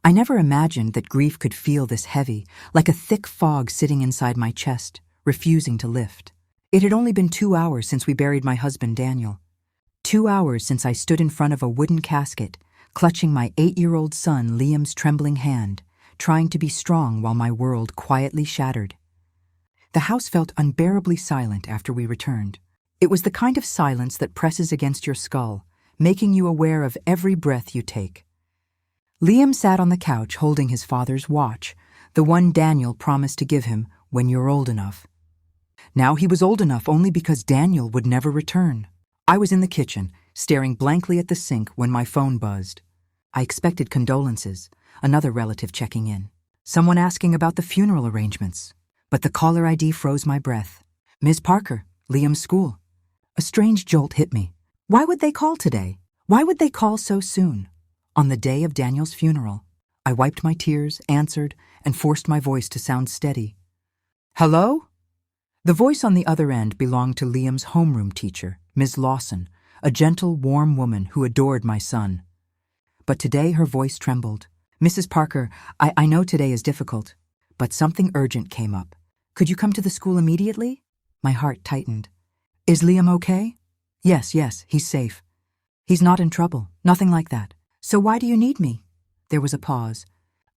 I never imagined that grief could feel this heavy, like a thick fog sitting inside my chest, refusing to lift. It had only been 2 hours since we buried my husband, Daniel. 2 hours since I stood in front of a wooden casket, clutching my 8-year-old son Liam's trembling hand, trying to be strong while my world quietly shattered. The house felt unbearably silent after we returned. It was the kind of silence that presses against your skull, making you aware of every breath you take. Liam sat on the couch holding his father's watch, the one Daniel promised to give him when you're old enough. Now he was old enough only because Daniel would never return. I was in the kitchen, staring blankly at the sink when my phone buzzed. I expected condolences, another relative checking in, someone asking about the funeral arrangements. But the caller ID froze my breath. Ms. Parker, Liam's school. A strange jolt hit me. Why would they call today? Why would they call so soon? On the day of Daniel's funeral. I wiped my tears, answered, and forced my voice to sound steady. Hello? The voice on the other end belonged to Liam's homeroom teacher, Ms. Lawson, a gentle, warm woman who adored my son. But today her voice trembled. Mrs. Parker, I know today is difficult, but something urgent came up. Could you come to the school immediately? My heart tightened. Is Liam okay? Yes, he's safe. He's not in trouble, nothing like that. So why do you need me? There was a pause,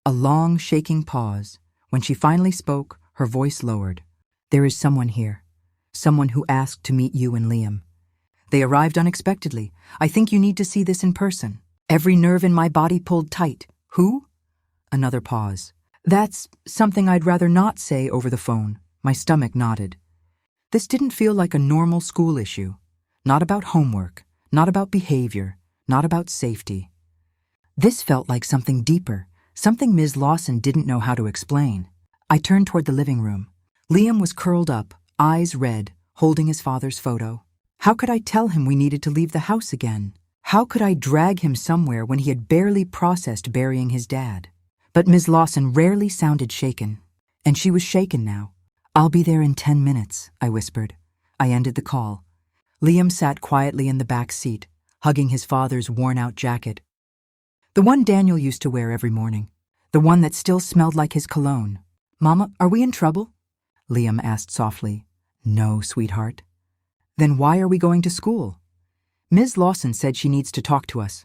a long, shaking pause. When she finally spoke, her voice lowered. There is someone here, someone who asked to meet you and Liam. They arrived unexpectedly. I think you need to see this in person. Every nerve in my body pulled tight. Who? Another pause. That's something I'd rather not say over the phone. My stomach nodded. This didn't feel like a normal school issue. Not about homework, not about behavior, not about safety. This felt like something deeper, something Ms. Lawson didn't know how to explain. I turned toward the living room. Liam was curled up, eyes red, holding his father's photo. How could I tell him we needed to leave the house again? How could I drag him somewhere when he had barely processed burying his dad? But Ms. Lawson rarely sounded shaken, and she was shaken now. I'll be there in 10 minutes, I whispered. I ended the call. Liam sat quietly in the back seat, hugging his father's worn-out jacket. The one Daniel used to wear every morning, the one that still smelled like his cologne. Mama, are we in trouble? Liam asked softly. No, sweetheart. Then why are we going to school? Ms. Lawson said she needs to talk to us.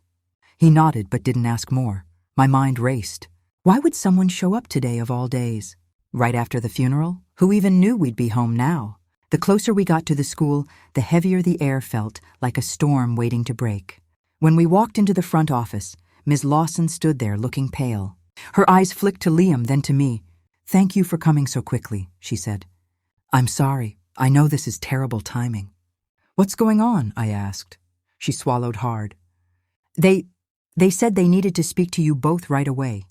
He nodded but didn't ask more. My mind raced. Why would someone show up today of all days? Right after the funeral? Who even knew we'd be home now? The closer we got to the school, the heavier the air felt, like a storm waiting to break. When we walked into the front office, Ms. Lawson stood there looking pale. Her eyes flicked to Liam, then to me. Thank you for coming so quickly, she said. I'm sorry. I know this is terrible timing. What's going on? I asked. She swallowed hard. They said they needed to speak to you both right away.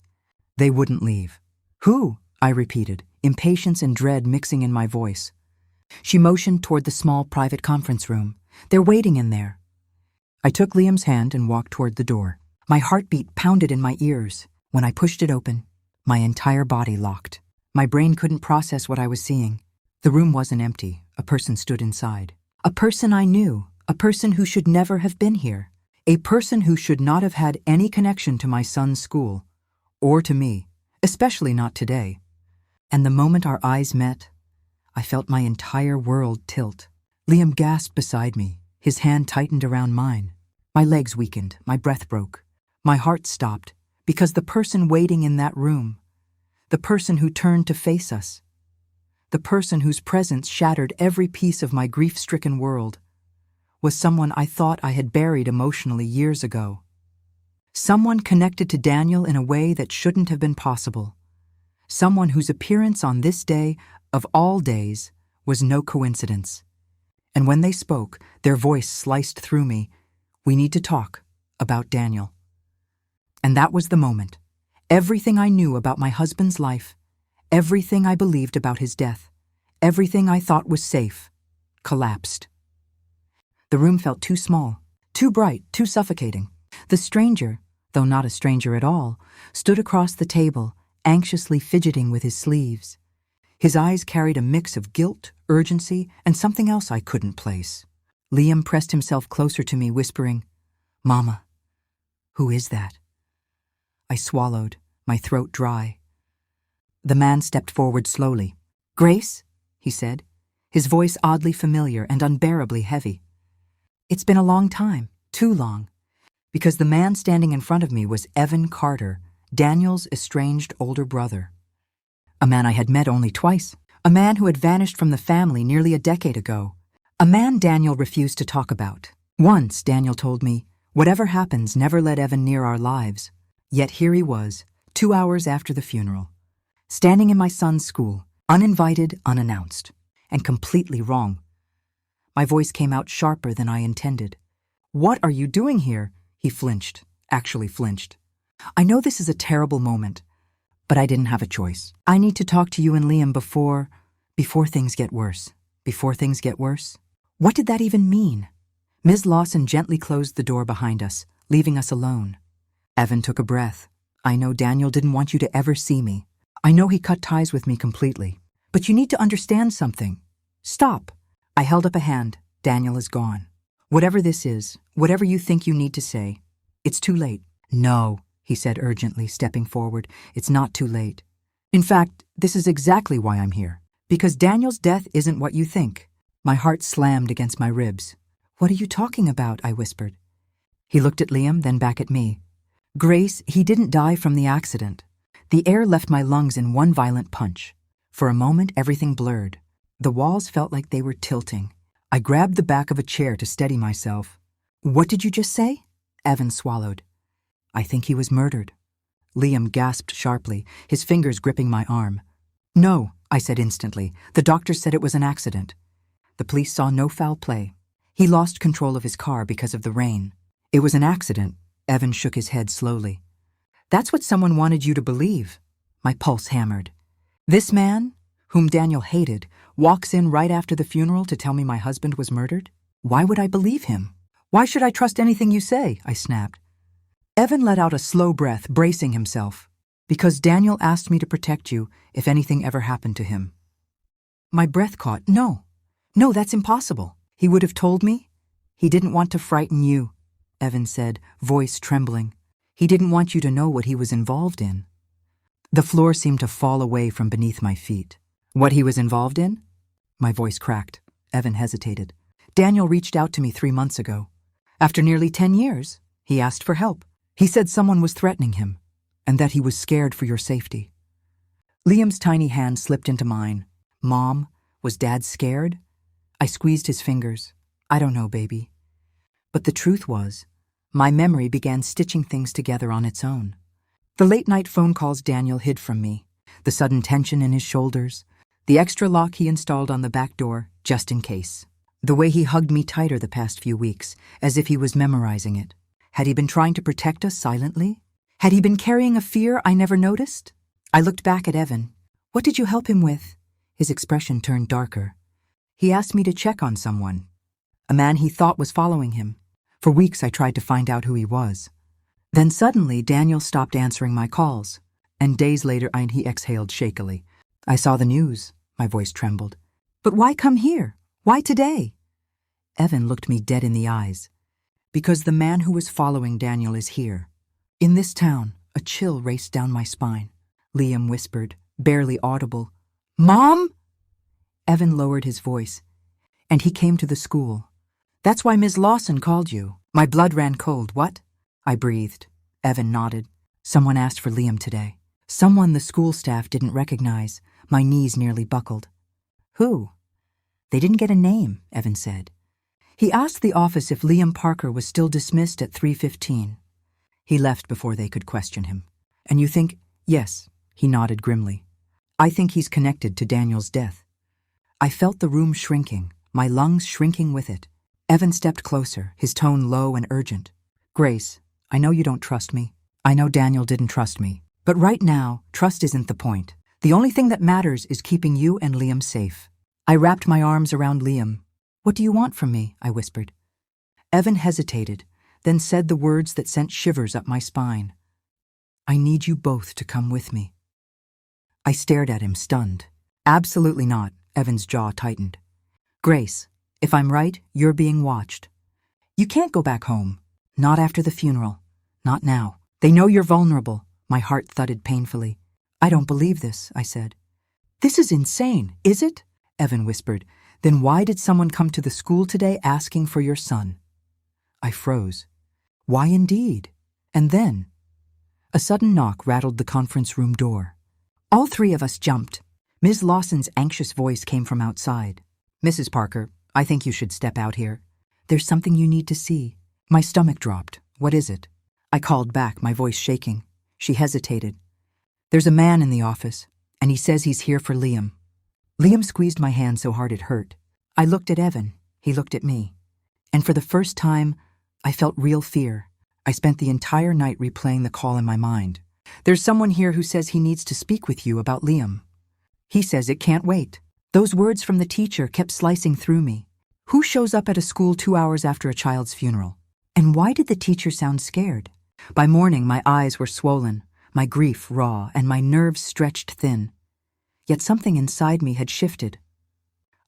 They wouldn't leave. Who? I repeated, impatience and dread mixing in my voice. She motioned toward the small private conference room. They're waiting in there. I took Liam's hand and walked toward the door. My heartbeat pounded in my ears. When I pushed it open, my entire body locked. My brain couldn't process what I was seeing. The room wasn't empty. A person stood inside. A person I knew. A person who should never have been here. A person who should not have had any connection to my son's school. Or to me. Especially not today. And the moment our eyes met, I felt my entire world tilt. Liam gasped beside me. His hand tightened around mine. My legs weakened. My breath broke. My heart stopped, because the person waiting in that room, the person who turned to face us, the person whose presence shattered every piece of my grief-stricken world, was someone I thought I had buried emotionally years ago. Someone connected to Daniel in a way that shouldn't have been possible. Someone whose appearance on this day, of all days, was no coincidence. And when they spoke, their voice sliced through me. We need to talk about Daniel. And that was the moment. Everything I knew about my husband's life, everything I believed about his death, everything I thought was safe, collapsed. The room felt too small, too bright, too suffocating. The stranger, though not a stranger at all, stood across the table, anxiously fidgeting with his sleeves. His eyes carried a mix of guilt, urgency, and something else I couldn't place. Liam pressed himself closer to me, whispering, Mama, who is that? I swallowed, my throat dry. The man stepped forward slowly. "Grace?" he said, his voice oddly familiar and unbearably heavy. It's been a long time, too long, because the man standing in front of me was Evan Carter, Daniel's estranged older brother. A man I had met only twice, a man who had vanished from the family nearly a decade ago, a man Daniel refused to talk about. Once, Daniel told me, whatever happens, never let Evan near our lives. Yet here he was, 2 hours after the funeral, standing in my son's school, uninvited, unannounced, and completely wrong. My voice came out sharper than I intended. "What are you doing here?" He flinched, actually flinched. "I know this is a terrible moment, but I didn't have a choice. I need to talk to you and Liam before things get worse." Before things get worse? What did that even mean? Ms. Lawson gently closed the door behind us, leaving us alone. Evan took a breath. "I know Daniel didn't want you to ever see me. I know he cut ties with me completely. But you need to understand something. Stop." I held up a hand. "Daniel is gone. Whatever this is, whatever you think you need to say, it's too late." "No," he said urgently, stepping forward. "It's not too late. In fact, this is exactly why I'm here. Because Daniel's death isn't what you think." My heart slammed against my ribs. "What are you talking about?" I whispered. He looked at Liam, then back at me. "Grace, he didn't die from the accident." The air left my lungs in one violent punch. For a moment, everything blurred. The walls felt like they were tilting. I grabbed the back of a chair to steady myself. "What did you just say?" Evan swallowed. "I think he was murdered." Liam gasped sharply, his fingers gripping my arm. "No," I said instantly. "The doctor said it was an accident. The police saw no foul play. He lost control of his car because of the rain." "It was an accident." Evan shook his head slowly. "That's what someone wanted you to believe." My pulse hammered. This man, whom Daniel hated, walks in right after the funeral to tell me my husband was murdered? Why would I believe him? "Why should I trust anything you say?" I snapped. Evan let out a slow breath, bracing himself. "Because Daniel asked me to protect you if anything ever happened to him." My breath caught. No, that's impossible. He would have told me. "He didn't want to frighten you," Evan said, voice trembling. "He didn't want you to know what he was involved in." The floor seemed to fall away from beneath my feet. "What he was involved in?" My voice cracked. Evan hesitated. "Daniel reached out to me 3 months ago. After nearly 10 years, he asked for help. He said someone was threatening him, and that he was scared for your safety." Liam's tiny hand slipped into mine. "Mom, was Dad scared?" I squeezed his fingers. "I don't know, baby." But the truth was, my memory began stitching things together on its own. The late-night phone calls Daniel hid from me, the sudden tension in his shoulders, the extra lock he installed on the back door, just in case. The way he hugged me tighter the past few weeks, as if he was memorizing it. Had he been trying to protect us silently? Had he been carrying a fear I never noticed? I looked back at Evan. "What did you help him with?" His expression turned darker. "He asked me to check on someone. A man he thought was following him. For weeks I tried to find out who he was. Then suddenly Daniel stopped answering my calls, and days later he exhaled shakily. I saw the news." My voice trembled. "But why come here? Why today?" Evan looked me dead in the eyes. "Because the man who was following Daniel is here. In this town." A chill raced down my spine. Liam whispered, barely audible, "Mom?" Evan lowered his voice. "And he came to the school. That's why Ms. Lawson called you." My blood ran cold. "What?" I breathed. Evan nodded. "Someone asked for Liam today. Someone the school staff didn't recognize." My knees nearly buckled. "Who?" "They didn't get a name," Evan said. "He asked the office if Liam Parker was still dismissed at 3:15. He left before they could question him." "And you think—" "Yes," he nodded grimly. "I think he's connected to Daniel's death." I felt the room shrinking, my lungs shrinking with it. Evan stepped closer, his tone low and urgent. "Grace, I know you don't trust me. I know Daniel didn't trust me. But right now, trust isn't the point. The only thing that matters is keeping you and Liam safe." I wrapped my arms around Liam. "What do you want from me?" I whispered. Evan hesitated, then said the words that sent shivers up my spine. "I need you both to come with me." I stared at him, stunned. "Absolutely not." Evan's jaw tightened. "Grace, if I'm right, you're being watched. You can't go back home. Not after the funeral. Not now. They know you're vulnerable. My heart thudded painfully. I don't believe this, I said. This is insane, is it? Evan whispered. Then why did someone come to the school today asking for your son? I froze. Why indeed? And then a sudden knock rattled the conference room door. All three of us jumped. Ms. Lawson's anxious voice came from outside. Mrs. Parker, I think you should step out here. There's something you need to see. My stomach dropped. What is it? I called back, my voice shaking. She hesitated. There's a man in the office, and he says he's here for Liam. Liam squeezed my hand so hard it hurt. I looked at Evan. He looked at me. And for the first time, I felt real fear. I spent the entire night replaying the call in my mind. There's someone here who says he needs to speak with you about Liam. He says it can't wait. Those words from the teacher kept slicing through me. Who shows up at a school 2 hours after a child's funeral? And why did the teacher sound scared? By morning, my eyes were swollen, my grief raw, and my nerves stretched thin. Yet something inside me had shifted.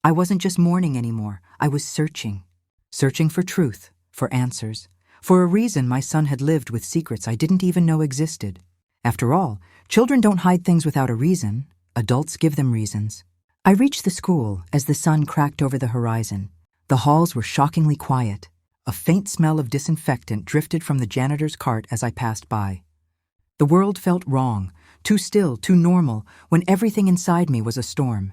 I wasn't just mourning anymore. I was searching. Searching for truth, for answers, for a reason my son had lived with secrets I didn't even know existed. After all, children don't hide things without a reason. Adults give them reasons. I reached the school as the sun cracked over the horizon. The halls were shockingly quiet. A faint smell of disinfectant drifted from the janitor's cart as I passed by. The world felt wrong, too still, too normal, when everything inside me was a storm.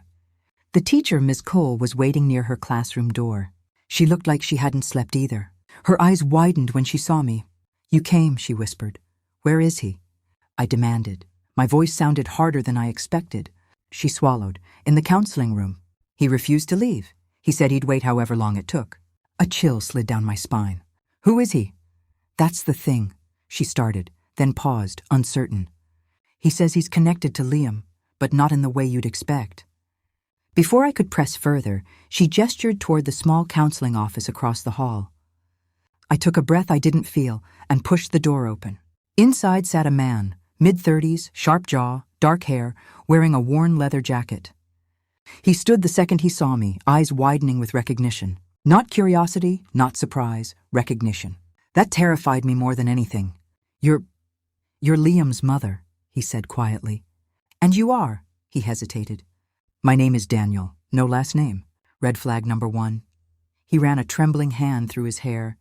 The teacher, Miss Cole, was waiting near her classroom door. She looked like she hadn't slept either. Her eyes widened when she saw me. You came, she whispered. Where is he? I demanded. My voice sounded harder than I expected. She swallowed. In the counseling room. He refused to leave. He said he'd wait however long it took. A chill slid down my spine. Who is he? That's the thing, she started, then paused, uncertain. He says he's connected to Liam, but not in the way you'd expect. Before I could press further, she gestured toward the small counseling office across the hall. I took a breath I didn't feel and pushed the door open. Inside sat a man, mid-30s, sharp jaw, dark hair, wearing a worn leather jacket. He stood the second he saw me, eyes widening with recognition. Not curiosity, not surprise, recognition. That terrified me more than anything. You're Liam's mother, he said quietly. And you are, he hesitated. My name is Daniel, no last name. Red flag number 1. He ran a trembling hand through his hair.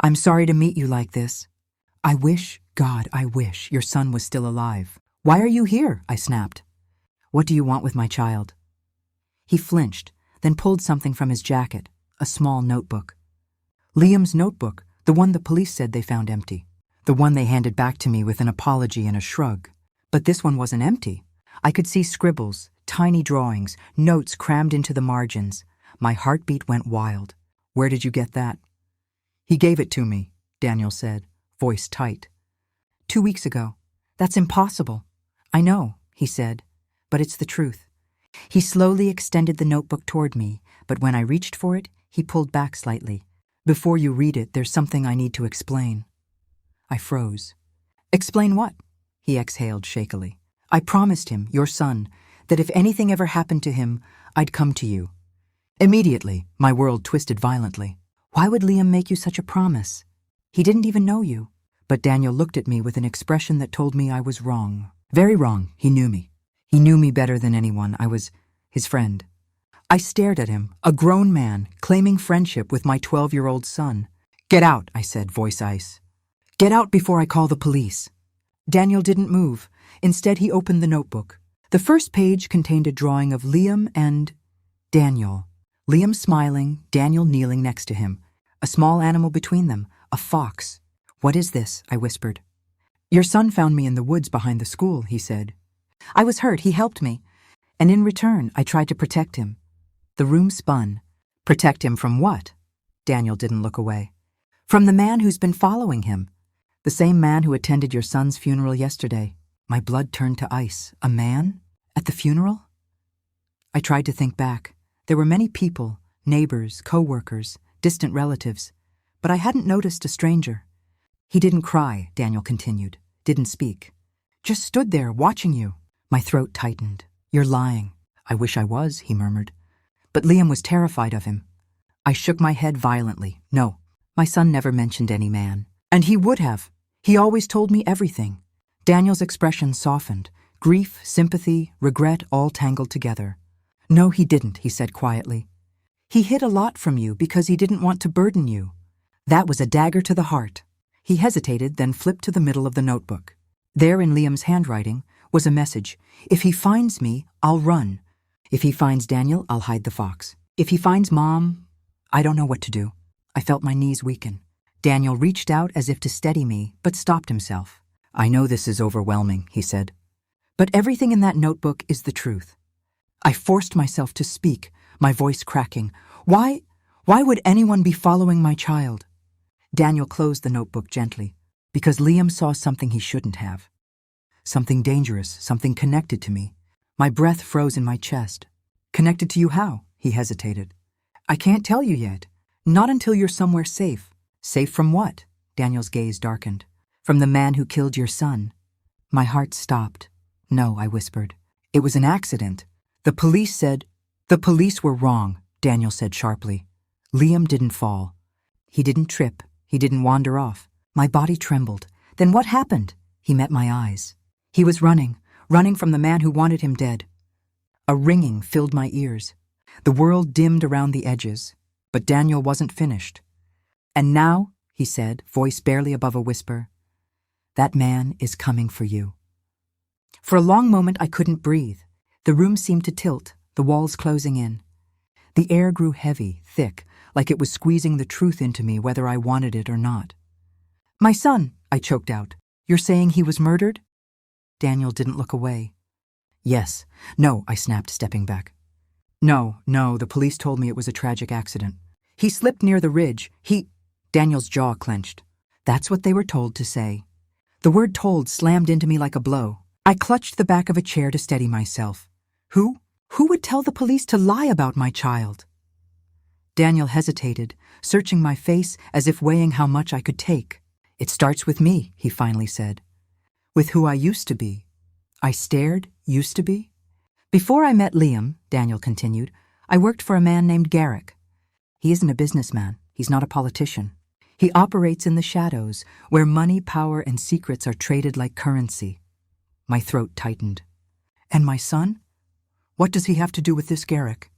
I'm sorry to meet you like this. I wish, God, I wish your son was still alive. Why are you here? I snapped. What do you want with my child? He flinched, then pulled something from his jacket, a small notebook. Liam's notebook, the one the police said they found empty. The one they handed back to me with an apology and a shrug. But this one wasn't empty. I could see scribbles, tiny drawings, notes crammed into the margins. My heartbeat went wild. Where did you get that? He gave it to me, Daniel said, voice tight. 2 weeks ago. That's impossible. I know, he said, but it's the truth. He slowly extended the notebook toward me, but when I reached for it, he pulled back slightly. Before you read it, there's something I need to explain. I froze. Explain what? He exhaled shakily. I promised him, your son, that if anything ever happened to him, I'd come to you. Immediately, my world twisted violently. Why would Liam make you such a promise? He didn't even know you. But Daniel looked at me with an expression that told me I was wrong. Very wrong. He knew me. He knew me better than anyone. I was his friend. I stared at him, a grown man, claiming friendship with my 12-year-old son. Get out, I said, voice ice. Get out before I call the police. Daniel didn't move. Instead, he opened the notebook. The first page contained a drawing of Liam and Daniel. Liam smiling, Daniel kneeling next to him. A small animal between them, a fox. What is this? I whispered. Your son found me in the woods behind the school, he said. I was hurt. He helped me. And in return, I tried to protect him. The room spun. Protect him from what? Daniel didn't look away. From the man who's been following him. The same man who attended your son's funeral yesterday. My blood turned to ice. A man? At the funeral? I tried to think back. There were many people, neighbors, co-workers, distant relatives, but I hadn't noticed a stranger. He didn't cry, Daniel continued, didn't speak. Just stood there, watching you. My throat tightened. You're lying. I wish I was, he murmured. But Liam was terrified of him. I shook my head violently. No, my son never mentioned any man. And he would have. He always told me everything. Daniel's expression softened. Grief, sympathy, regret all tangled together. No, he didn't, he said quietly. He hid a lot from you because he didn't want to burden you. That was a dagger to the heart. He hesitated, then flipped to the middle of the notebook. There in Liam's handwriting was a message. If he finds me, I'll run. If he finds Daniel, I'll hide the fox. If he finds Mom, I don't know what to do. I felt my knees weaken. Daniel reached out as if to steady me, but stopped himself. I know this is overwhelming, he said. But everything in that notebook is the truth. I forced myself to speak, my voice cracking. Why would anyone be following my child? Daniel closed the notebook gently, because Liam saw something he shouldn't have. Something dangerous, something connected to me. My breath froze in my chest. Connected to you how? He hesitated. I can't tell you yet. Not until you're somewhere safe. Safe from what? Daniel's gaze darkened. From the man who killed your son. My heart stopped. No, I whispered. It was an accident. The police said... The police were wrong, Daniel said sharply. Liam didn't fall. He didn't trip. He didn't wander off. My body trembled. Then what happened? He met my eyes. He was running from the man who wanted him dead. A ringing filled my ears. The world dimmed around the edges, but Daniel wasn't finished. And now, he said, voice barely above a whisper, that man is coming for you. For a long moment I couldn't breathe. The room seemed to tilt, the walls closing in. The air grew heavy, thick, like it was squeezing the truth into me whether I wanted it or not. My son, I choked out. You're saying he was murdered? Daniel didn't look away. Yes. No, I snapped, stepping back. No, the police told me it was a tragic accident. He slipped near the ridge. Daniel's jaw clenched. That's what they were told to say. The word told slammed into me like a blow. I clutched the back of a chair to steady myself. Who would tell the police to lie about my child? Daniel hesitated, searching my face as if weighing how much I could take. It starts with me, he finally said. With who I used to be. I stared, used to be. Before I met Liam, Daniel continued, I worked for a man named Garrick. He isn't a businessman. He's not a politician. He operates in the shadows, where money, power, and secrets are traded like currency. My throat tightened. And my son? What does he have to do with this Garrick?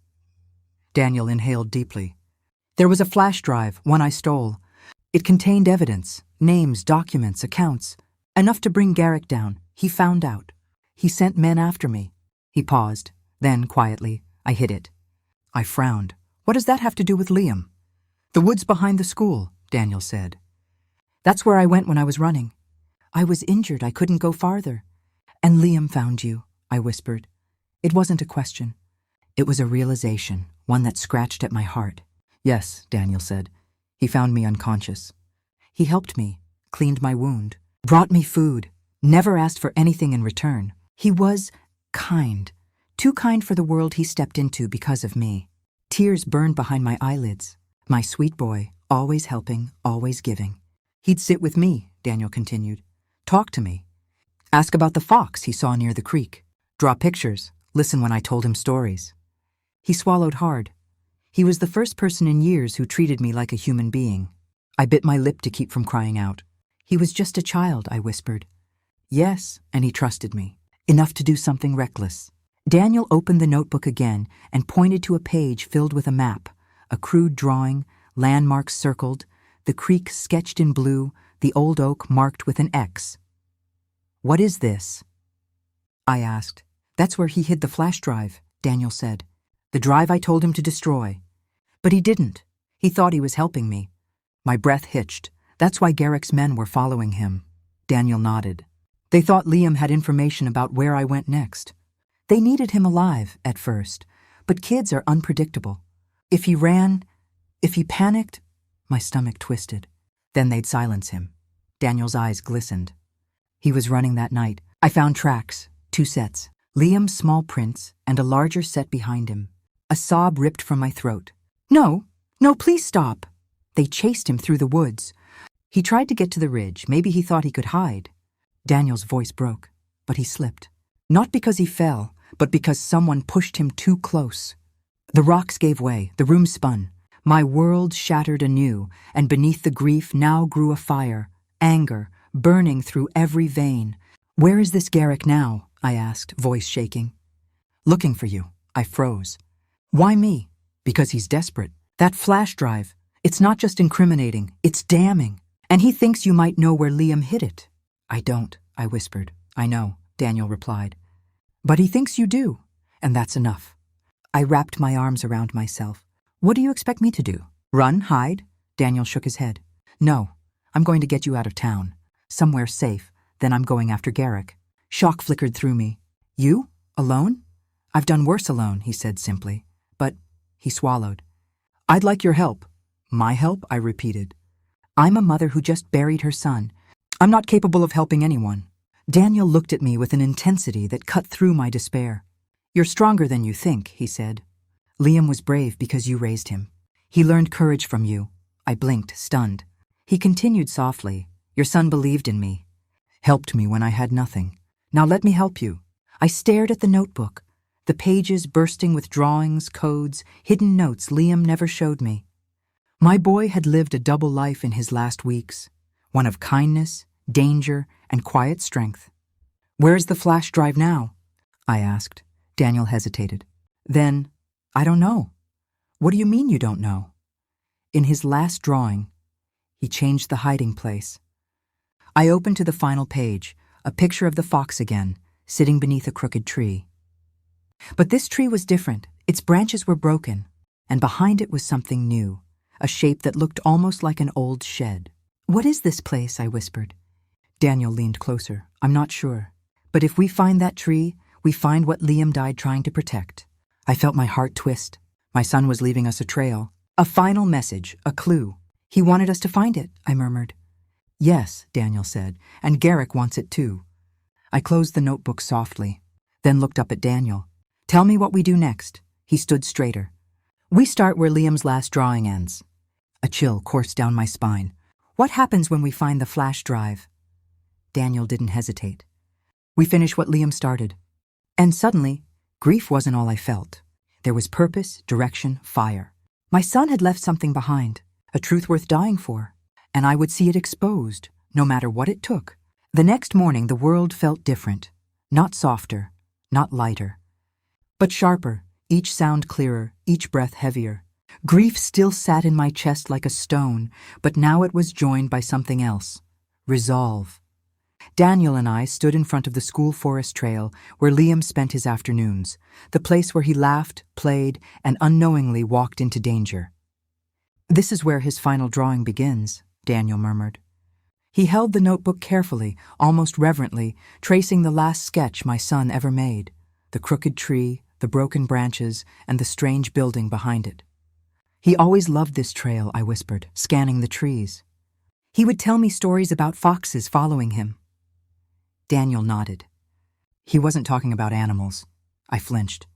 Daniel inhaled deeply. There was a flash drive, one I stole. It contained evidence, names, documents, accounts. Enough to bring Garrick down. He found out. He sent men after me. He paused. Then, quietly, I hid it. I frowned. What does that have to do with Liam? The woods behind the school, Daniel said. That's where I went when I was running. I was injured. I couldn't go farther. And Liam found you, I whispered. It wasn't a question. It was a realization, one that scratched at my heart. Yes, Daniel said. He found me unconscious. He helped me, cleaned my wound, brought me food, never asked for anything in return. He was kind, too kind for the world he stepped into because of me. Tears burned behind my eyelids. My sweet boy, always helping, always giving. He'd sit with me, Daniel continued. Talk to me. Ask about the fox he saw near the creek. Draw pictures. Listen when I told him stories. He swallowed hard. He was the first person in years who treated me like a human being. I bit my lip to keep from crying out. He was just a child, I whispered. Yes, and he trusted me. Enough to do something reckless. Daniel opened the notebook again and pointed to a page filled with a map, a crude drawing, landmarks circled, the creek sketched in blue, the old oak marked with an X. What is this? I asked. That's where he hid the flash drive, Daniel said. The drive I told him to destroy. But he didn't. He thought he was helping me. My breath hitched. That's why Garrick's men were following him. Daniel nodded. They thought Liam had information about where I went next. They needed him alive at first, but kids are unpredictable. If he ran, if he panicked, my stomach twisted. Then they'd silence him. Daniel's eyes glistened. He was running that night. I found tracks, 2 sets. Liam's small prints and a larger set behind him. A sob ripped from my throat. No, please stop. They chased him through the woods. He tried to get to the ridge. Maybe he thought he could hide. Daniel's voice broke, but he slipped. Not because he fell, but because someone pushed him too close. The rocks gave way, the room spun. My world shattered anew, and beneath the grief now grew a fire, anger, burning through every vein. "Where is this Garrick now?" I asked, voice shaking. "Looking for you." I froze. "Why me?" "Because he's desperate. That flash drive, it's not just incriminating, it's damning. And he thinks you might know where Liam hid it." "I don't," I whispered. "I know," Daniel replied. "But he thinks you do, and that's enough." I wrapped my arms around myself. "What do you expect me to do? Run? Hide?" Daniel shook his head. "No, I'm going to get you out of town. Somewhere safe. Then I'm going after Garrick." Shock flickered through me. "You? Alone?" "I've done worse alone," he said simply. "But," he swallowed. "I'd like your help." "My help?" I repeated. "I'm a mother who just buried her son. I'm not capable of helping anyone." Daniel looked at me with an intensity that cut through my despair. "You're stronger than you think," he said. "Liam was brave because you raised him. He learned courage from you." I blinked, stunned. He continued softly, "Your son believed in me. Helped me when I had nothing. Now let me help you." I stared at the notebook, the pages bursting with drawings, codes, hidden notes Liam never showed me. My boy had lived a double life in his last weeks, one of kindness, danger, and quiet strength. "Where's the flash drive now?" I asked. Daniel hesitated. Then, "I don't know." "What do you mean you don't know?" "In his last drawing, he changed the hiding place." I opened to the final page, a picture of the fox again, sitting beneath a crooked tree. But this tree was different. Its branches were broken, and behind it was something new, a shape that looked almost like an old shed. "What is this place?" I whispered. Daniel leaned closer. "I'm not sure. But if we find that tree, we find what Liam died trying to protect." I felt my heart twist. My son was leaving us a trail, a final message, a clue. "He wanted us to find it," I murmured. "Yes," Daniel said, "and Garrick wants it too." I closed the notebook softly, then looked up at Daniel. "Tell me what we do next." He stood straighter. "We start where Liam's last drawing ends." A chill coursed down my spine. "What happens when we find the flash drive?" Daniel didn't hesitate. "We finish what Liam started." And suddenly, grief wasn't all I felt. There was purpose, direction, fire. My son had left something behind, a truth worth dying for, and I would see it exposed, no matter what it took. The next morning, the world felt different. Not softer, not lighter, but sharper, each sound clearer, each breath heavier. Grief still sat in my chest like a stone, but now it was joined by something else. Resolve. Daniel and I stood in front of the school forest trail where Liam spent his afternoons, the place where he laughed, played, and unknowingly walked into danger. "This is where his final drawing begins," Daniel murmured. He held the notebook carefully, almost reverently, tracing the last sketch my son ever made, the crooked tree, the broken branches, and the strange building behind it. "He always loved this trail," I whispered, scanning the trees. "He would tell me stories about foxes following him." Daniel nodded. "He wasn't talking about animals." I flinched.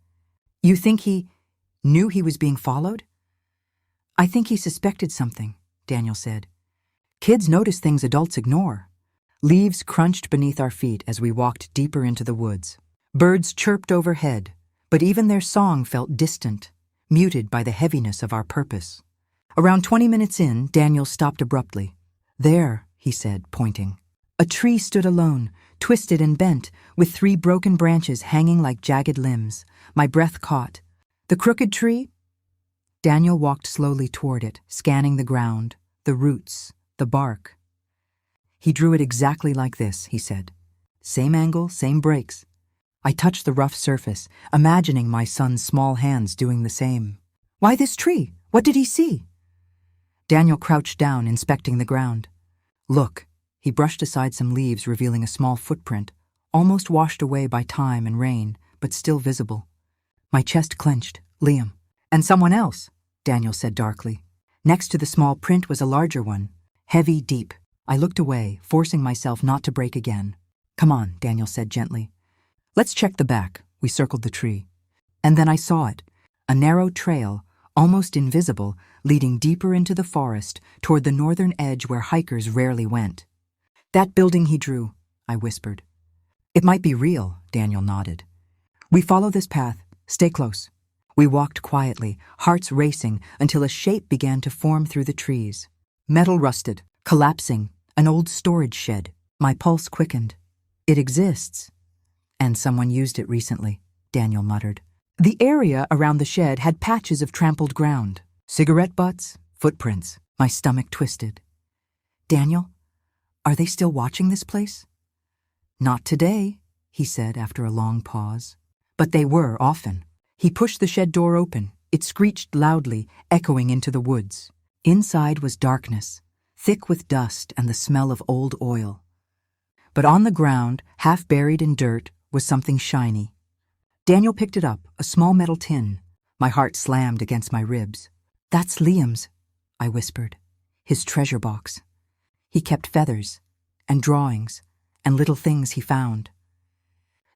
"You think he knew he was being followed?" "I think he suspected something," Daniel said. "Kids notice things adults ignore." Leaves crunched beneath our feet as we walked deeper into the woods. Birds chirped overhead, but even their song felt distant, muted by the heaviness of our purpose. Around 20 minutes in, Daniel stopped abruptly. "There," he said, pointing. A tree stood alone, twisted and bent, with 3 broken branches hanging like jagged limbs. My breath caught. "The crooked tree?" Daniel walked slowly toward it, scanning the ground, the roots, the bark. "He drew it exactly like this," he said. "Same angle, same breaks." I touched the rough surface, imagining my son's small hands doing the same. "Why this tree? What did he see?" Daniel crouched down, inspecting the ground. "Look." He brushed aside some leaves, revealing a small footprint, almost washed away by time and rain, but still visible. My chest clenched. "Liam." "And someone else," Daniel said darkly. Next to the small print was a larger one, heavy, deep. I looked away, forcing myself not to break again. "Come on," Daniel said gently. "Let's check the back." We circled the tree. And then I saw it, a narrow trail, almost invisible, leading deeper into the forest toward the northern edge where hikers rarely went. "That building he drew," I whispered. "It might be real," Daniel nodded. "We follow this path. Stay close." We walked quietly, hearts racing, until a shape began to form through the trees. Metal rusted, collapsing, an old storage shed. My pulse quickened. It exists. And someone used it recently, Daniel muttered. The area around the shed had patches of trampled ground, cigarette butts, footprints. My stomach twisted. Daniel, are they still watching this place? Not today, he said after a long pause. But they were often. He pushed the shed door open. It screeched loudly, echoing into the woods. Inside was darkness, thick with dust and the smell of old oil. But on the ground, half buried in dirt, was something shiny. Daniel picked it up, a small metal tin. My heart slammed against my ribs. That's Liam's, I whispered. His treasure box. He kept feathers, and drawings, and little things he found.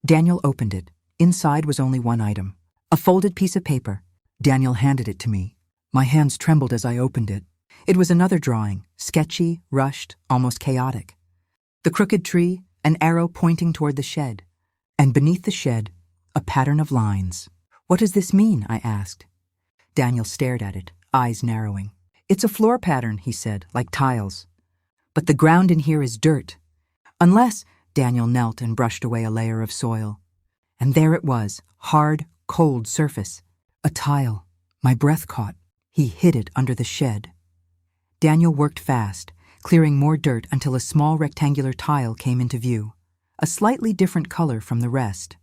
Daniel opened it. Inside was only one item. A folded piece of paper. Daniel handed it to me. My hands trembled as I opened it. It was another drawing, sketchy, rushed, almost chaotic. The crooked tree, an arrow pointing toward the shed. And beneath the shed, a pattern of lines. What does this mean? I asked. Daniel stared at it, eyes narrowing. It's a floor pattern, he said, like tiles. But the ground in here is dirt. Unless, Daniel knelt and brushed away a layer of soil. And there it was, hard, cold surface. A tile. My breath caught. He hid it under the shed. Daniel worked fast, clearing more dirt until a small rectangular tile came into view, a slightly different color from the rest.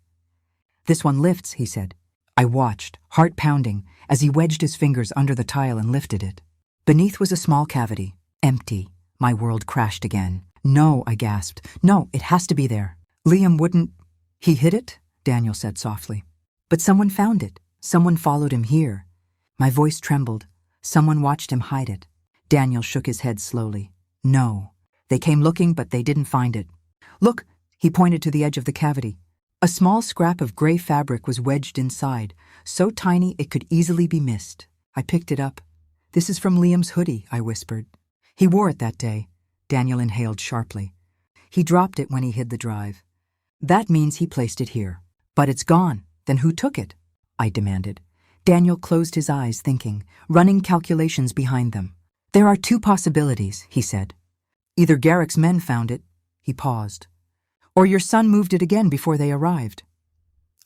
This one lifts, he said. I watched, heart pounding, as he wedged his fingers under the tile and lifted it. Beneath was a small cavity, empty. My world crashed again. No, I gasped. No, it has to be there. Liam wouldn't... He hid it? Daniel said softly. But someone found it. Someone followed him here. My voice trembled. Someone watched him hide it. Daniel shook his head slowly. No. They came looking, but they didn't find it. Look, he pointed to the edge of the cavity. A small scrap of gray fabric was wedged inside, so tiny it could easily be missed. I picked it up. This is from Liam's hoodie, I whispered. He wore it that day. Daniel inhaled sharply. He dropped it when he hid the drive. That means he placed it here. But it's gone. Then who took it? I demanded. Daniel closed his eyes, thinking, running calculations behind them. There are two possibilities, he said. Either Garrick's men found it, he paused, or your son moved it again before they arrived.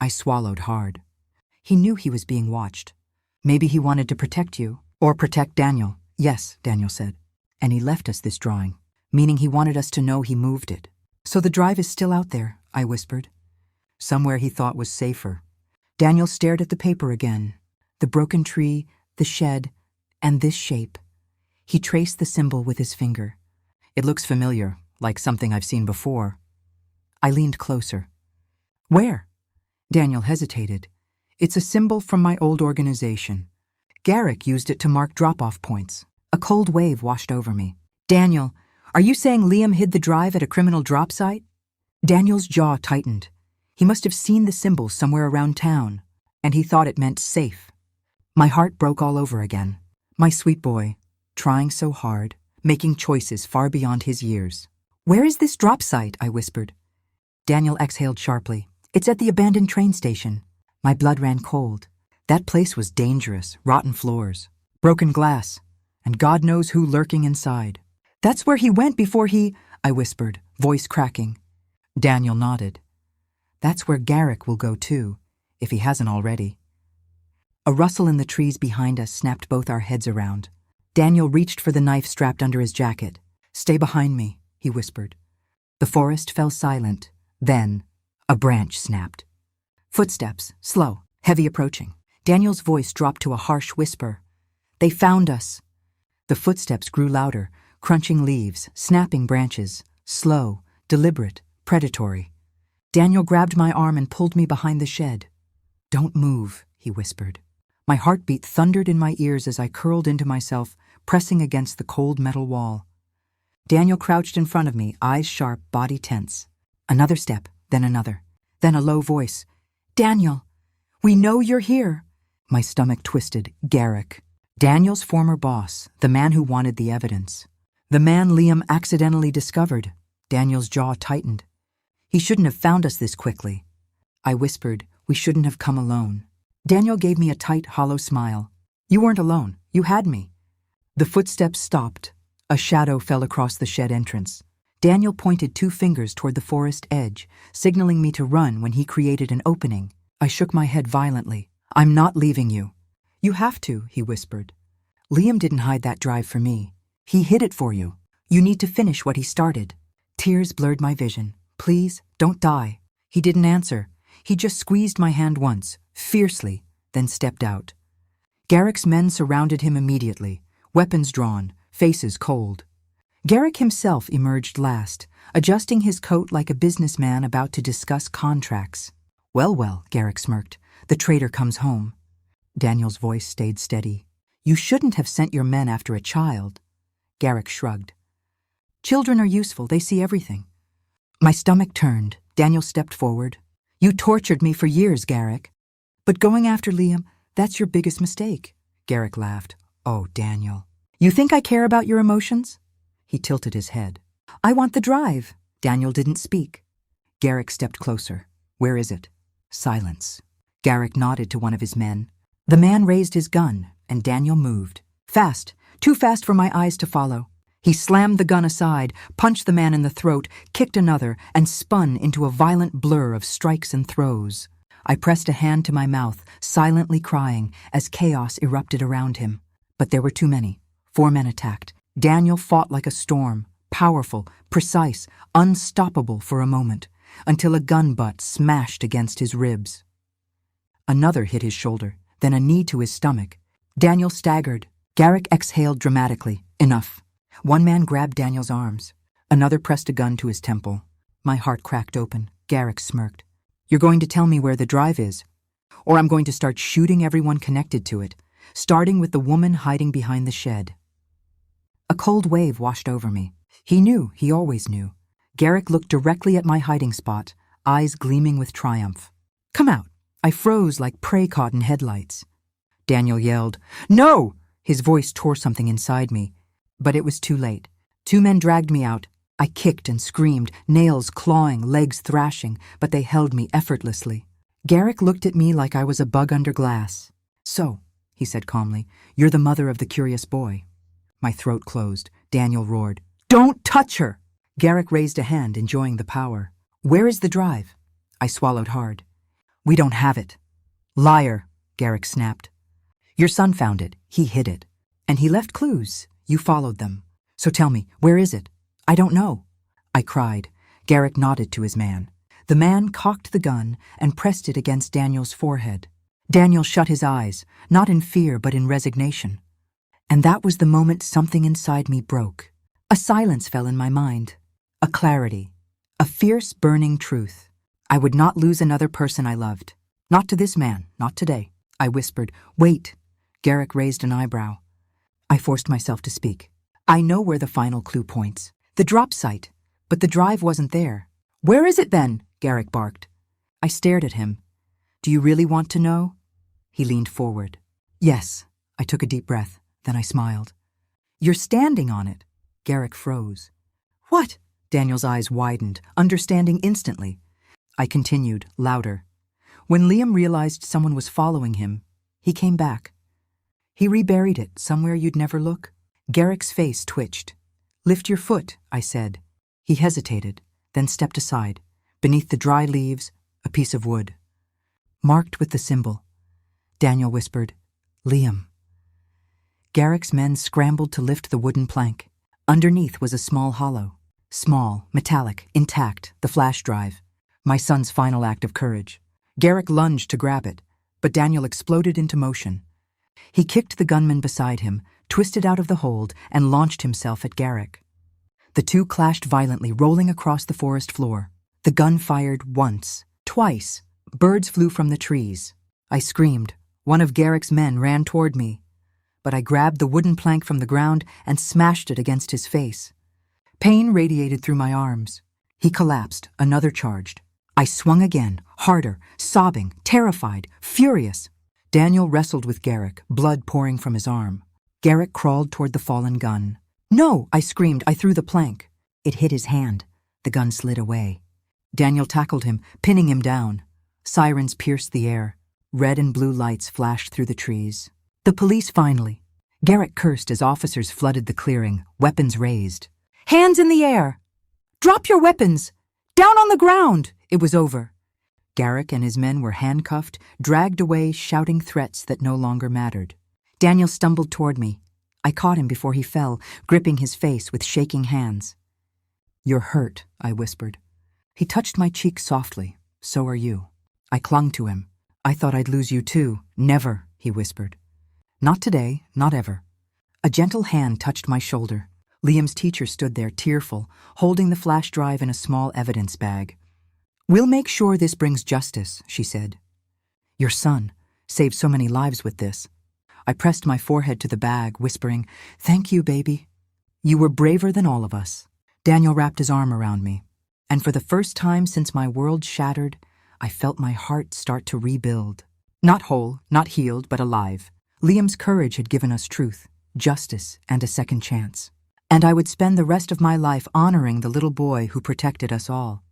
I swallowed hard. He knew he was being watched. Maybe he wanted to protect you, or protect Daniel. Yes, Daniel said. And he left us this drawing, meaning he wanted us to know he moved it. So the drive is still out there, I whispered. Somewhere he thought was safer. Daniel stared at the paper again. The broken tree, the shed, and this shape. He traced the symbol with his finger. It looks familiar, like something I've seen before. I leaned closer. Where? Daniel hesitated. It's a symbol from my old organization. Garrick used it to mark drop-off points. A cold wave washed over me. Daniel, are you saying Liam hid the drive at a criminal drop site? Daniel's jaw tightened. He must have seen the symbol somewhere around town, and he thought it meant safe. My heart broke all over again. My sweet boy, trying so hard, making choices far beyond his years. Where is this drop site? I whispered. Daniel exhaled sharply. It's at the abandoned train station. My blood ran cold. That place was dangerous, rotten floors, broken glass, and God knows who lurking inside. That's where he went before he... I whispered, voice cracking. Daniel nodded. That's where Garrick will go too, if he hasn't already. A rustle in the trees behind us snapped both our heads around. Daniel reached for the knife strapped under his jacket. Stay behind me, he whispered. The forest fell silent. Then, a branch snapped. Footsteps, slow, heavy approaching. Daniel's voice dropped to a harsh whisper. They found us. The footsteps grew louder, crunching leaves, snapping branches, slow, deliberate, predatory. Daniel grabbed my arm and pulled me behind the shed. Don't move, he whispered. My heartbeat thundered in my ears as I curled into myself, pressing against the cold metal wall. Daniel crouched in front of me, eyes sharp, body tense. Another step, then another, then a low voice. Daniel, we know you're here. My stomach twisted. Garrick. Daniel's former boss, the man who wanted the evidence. The man Liam accidentally discovered. Daniel's jaw tightened. He shouldn't have found us this quickly. I whispered, we shouldn't have come alone. Daniel gave me a tight, hollow smile. You weren't alone. You had me. The footsteps stopped. A shadow fell across the shed entrance. Daniel pointed 2 fingers toward the forest edge, signaling me to run when he created an opening. I shook my head violently. "I'm not leaving you." "You have to," he whispered. "Liam didn't hide that drive for me. He hid it for you. You need to finish what he started." Tears blurred my vision. "Please, don't die." He didn't answer. He just squeezed my hand once, fiercely, then stepped out. Garrick's men surrounded him immediately, weapons drawn, faces cold. Garrick himself emerged last, adjusting his coat like a businessman about to discuss contracts. "Well, well," Garrick smirked, "the traitor comes home." Daniel's voice stayed steady. "You shouldn't have sent your men after a child." Garrick shrugged. "Children are useful, they see everything." My stomach turned. Daniel stepped forward. "You tortured me for years, Garrick. But going after Liam, that's your biggest mistake." Garrick laughed. "Oh, Daniel. You think I care about your emotions?" He tilted his head. "I want the drive." Daniel didn't speak. Garrick stepped closer. "Where is it?" Silence. Garrick nodded to one of his men. The man raised his gun, and Daniel moved. Fast, too fast for my eyes to follow. He slammed the gun aside, punched the man in the throat, kicked another, and spun into a violent blur of strikes and throws. I pressed a hand to my mouth, silently crying, as chaos erupted around him. But there were too many. 4 men attacked. Daniel fought like a storm, powerful, precise, unstoppable for a moment, until a gun butt smashed against his ribs. Another hit his shoulder, then a knee to his stomach. Daniel staggered. Garrick exhaled dramatically. Enough. One man grabbed Daniel's arms. Another pressed a gun to his temple. My heart cracked open. Garrick smirked. "You're going to tell me where the drive is, or I'm going to start shooting everyone connected to it, starting with the woman hiding behind the shed." A cold wave washed over me. He knew, he always knew. Garrick looked directly at my hiding spot, eyes gleaming with triumph. "Come out." I froze like prey caught in headlights. Daniel yelled, "No!" His voice tore something inside me. But it was too late. 2 men dragged me out. I kicked and screamed, nails clawing, legs thrashing, but they held me effortlessly. Garrick looked at me like I was a bug under glass. "So," he said calmly, "you're the mother of the curious boy." My throat closed. Daniel roared, "Don't touch her!" Garrick raised a hand, enjoying the power. "Where is the drive?" I swallowed hard. "We don't have it." "Liar," Garrick snapped. "Your son found it. He hid it. And he left clues. You followed them. So tell me, where is it?" "I don't know." I cried. Garrick nodded to his man. The man cocked the gun and pressed it against Daniel's forehead. Daniel shut his eyes, not in fear but in resignation. And that was the moment something inside me broke. A silence fell in my mind. A clarity. A fierce, burning truth. I would not lose another person I loved. Not to this man, not today. I whispered, "Wait." Garrick raised an eyebrow. I forced myself to speak. "I know where the final clue points. The drop site. But the drive wasn't there." "Where is it then?" Garrick barked. I stared at him. "Do you really want to know?" He leaned forward. "Yes." I took a deep breath. Then I smiled. "You're standing on it." Garrick froze. "What?" Daniel's eyes widened, understanding instantly. I continued, louder. "When Liam realized someone was following him, he came back. He reburied it somewhere you'd never look." Garrick's face twitched. "Lift your foot," I said. He hesitated, then stepped aside. Beneath the dry leaves, a piece of wood. Marked with the symbol. Daniel whispered, "Liam." Garrick's men scrambled to lift the wooden plank. Underneath was a small hollow. Small, metallic, intact, the flash drive. My son's final act of courage. Garrick lunged to grab it, but Daniel exploded into motion. He kicked the gunman beside him, twisted out of the hold, and launched himself at Garrick. The two clashed violently, rolling across the forest floor. The gun fired once, twice. Birds flew from the trees. I screamed. One of Garrick's men ran toward me, but I grabbed the wooden plank from the ground and smashed it against his face. Pain radiated through my arms. He collapsed, another charged. I swung again, harder, sobbing, terrified, furious. Daniel wrestled with Garrick, blood pouring from his arm. Garrick crawled toward the fallen gun. "No!" I screamed. I threw the plank. It hit his hand. The gun slid away. Daniel tackled him, pinning him down. Sirens pierced the air. Red and blue lights flashed through the trees. The police finally. Garrick cursed as officers flooded the clearing, weapons raised. "Hands in the air!" Drop your weapons! Down on the ground! It was over. Garrick and his men were handcuffed, dragged away, shouting threats that no longer mattered. Daniel stumbled toward me. I caught him before he fell, gripping his face with shaking hands. "You're hurt," I whispered. He touched my cheek softly. "So are you." I clung to him. "I thought I'd lose you too." "Never," he whispered. "Not today, not ever." A gentle hand touched my shoulder. Liam's teacher stood there, tearful, holding the flash drive in a small evidence bag. "We'll make sure this brings justice," she said. "Your son saved so many lives with this." I pressed my forehead to the bag, whispering, "Thank you, baby. You were braver than all of us." Daniel wrapped his arm around me, and for the first time since my world shattered, I felt my heart start to rebuild. Not whole, not healed, but alive. Liam's courage had given us truth, justice, and a second chance. And I would spend the rest of my life honoring the little boy who protected us all.